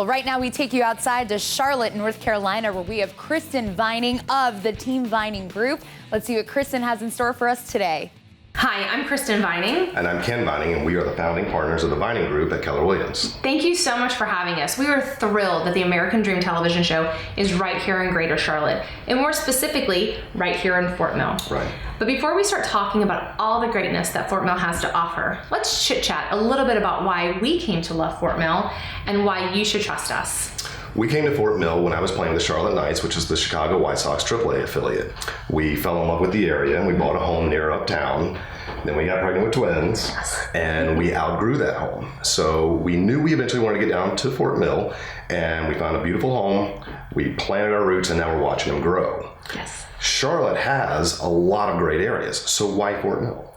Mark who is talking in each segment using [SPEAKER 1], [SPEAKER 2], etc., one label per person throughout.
[SPEAKER 1] Well, right now we take you outside to Charlotte, North Carolina, where we have Kristen Vining of the Team Vining Group. Let's see what Kristen has in store for us today.
[SPEAKER 2] Hi, I'm Kristen Vining.
[SPEAKER 3] And I'm Ken Vining, and we are the founding partners of the Vining Group at Keller Williams.
[SPEAKER 2] Thank you so much for having us. We are thrilled that the American Dream television show is right here in Greater Charlotte, and more specifically, right here in Fort Mill.
[SPEAKER 3] Right.
[SPEAKER 2] But before we start talking about all the greatness that Fort Mill has to offer, let's chit-chat a little bit about why we came to love Fort Mill and why you should trust us.
[SPEAKER 3] We came to Fort Mill when I was playing the Charlotte Knights, which is the Chicago White Sox AAA affiliate. We fell in love with the area, and we bought a home near uptown. Then we got pregnant with twins, and we outgrew that home. So we knew we eventually wanted to get down to Fort Mill, and we found a beautiful home. We planted our roots, and now we're watching them grow.
[SPEAKER 2] Yes.
[SPEAKER 3] Charlotte has a lot of great areas, so why Fort Mill?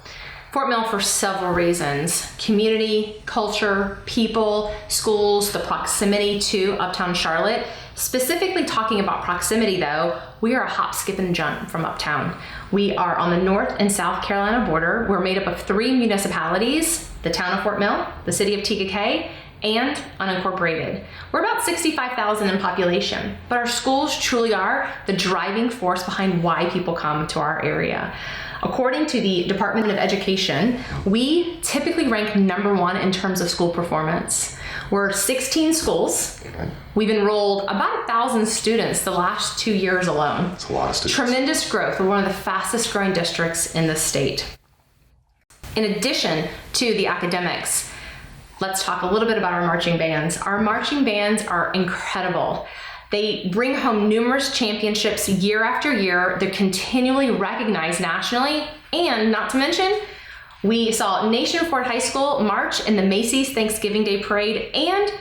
[SPEAKER 2] Fort Mill for several reasons: community, culture, people, schools, the proximity to uptown Charlotte. Specifically talking about proximity though, we are a hop, skip, and jump from uptown. We are on the North and South Carolina border. We're made up of 3 municipalities: the town of Fort Mill, the city of TKK, and unincorporated. We're about 65,000 in population, but our schools truly are the driving force behind why people come to our area. According to the Department of Education, we typically rank number 1 in terms of school performance. We're 16 schools. We've enrolled about 1,000 students the last 2 years alone.
[SPEAKER 3] That's a lot of students.
[SPEAKER 2] Tremendous growth. We're one of the fastest growing districts in the state. In addition to the academics, let's talk a little bit about our marching bands. Our marching bands are incredible. They bring home numerous championships year after year. They're continually recognized nationally, and not to mention, we saw Nation Ford High School march in the Macy's Thanksgiving Day Parade and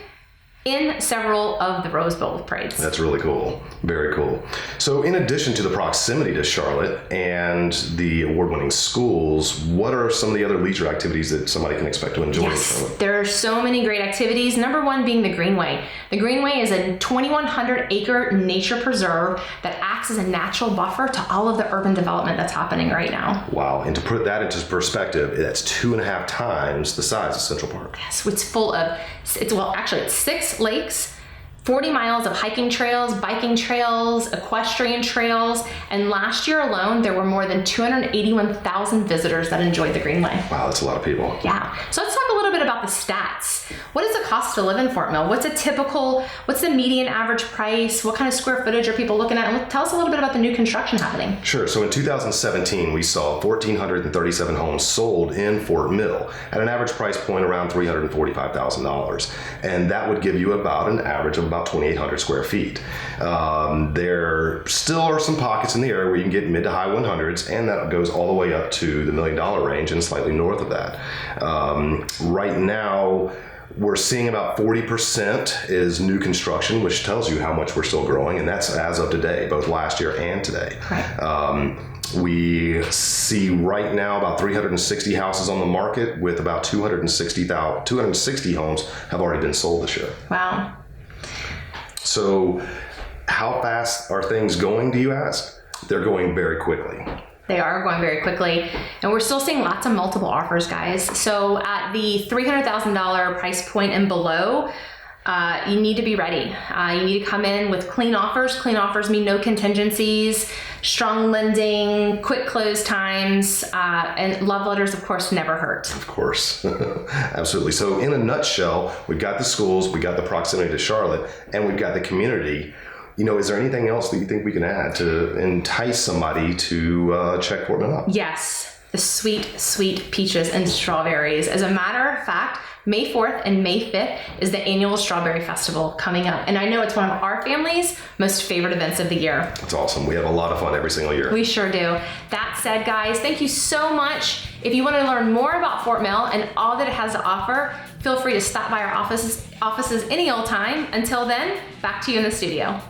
[SPEAKER 2] in several of the Rose Bowl parades.
[SPEAKER 3] That's really cool. Very cool. So in addition to the proximity to Charlotte and the award-winning schools, what are some of the other leisure activities that somebody can expect to enjoy in Charlotte?
[SPEAKER 2] There are so many great activities. Number 1 being the Greenway. The Greenway is a 2,100-acre nature preserve that acts as a natural buffer to all of the urban development that's happening right now.
[SPEAKER 3] Wow. And to put that into perspective, that's 2.5 times the size of Central Park.
[SPEAKER 2] Yes, it's full of, it's 6 lakes, 40 miles of hiking trails, biking trails, equestrian trails, and last year alone, there were more than 281,000 visitors that enjoyed the Greenway.
[SPEAKER 3] Wow, that's a lot of people.
[SPEAKER 2] Yeah. So let's talk a little bit about the stats. What does it cost to live in Fort Mill? What's the median average price? What kind of square footage are people looking at? And tell us a little bit about the new construction happening.
[SPEAKER 3] Sure. So in 2017, we saw 1,437 homes sold in Fort Mill at an average price point around $345,000. And that would give you about an average of about 2,800 square feet. There still are some pockets in the area where you can get mid to high 100s, and that goes all the way up to the $1 million range and slightly north of that. Right now, we're seeing about 40% is new construction, which tells you how much we're still growing, and that's as of today, both last year and today.
[SPEAKER 2] Right.
[SPEAKER 3] We see right now about 360 houses on the market, with about 260 homes have already been sold this year.
[SPEAKER 2] Wow.
[SPEAKER 3] So how fast are things going, do you ask? They're going very quickly.
[SPEAKER 2] They are going very quickly, and we're still seeing lots of multiple offers, guys. So at the $300,000 price point and below, you need to be ready. You need to come in with clean offers. Clean offers mean no contingencies, strong lending, quick close times, and love letters, of course, never hurt.
[SPEAKER 3] Of course. Absolutely. So in a nutshell, we've got the schools, we got the proximity to Charlotte, and we've got the community. You know, is there anything else that you think we can add to entice somebody to check Fort Mill out?
[SPEAKER 2] Yes, the sweet, sweet peaches and strawberries. As a matter of fact, May 4th and May 5th is the annual Strawberry Festival coming up. And I know it's one of our family's most favorite events of the year.
[SPEAKER 3] That's awesome. We have a lot of fun every single year.
[SPEAKER 2] We sure do. That said, guys, thank you so much. If you want to learn more about Fort Mill and all that it has to offer, feel free to stop by our offices any old time. Until then, back to you in the studio.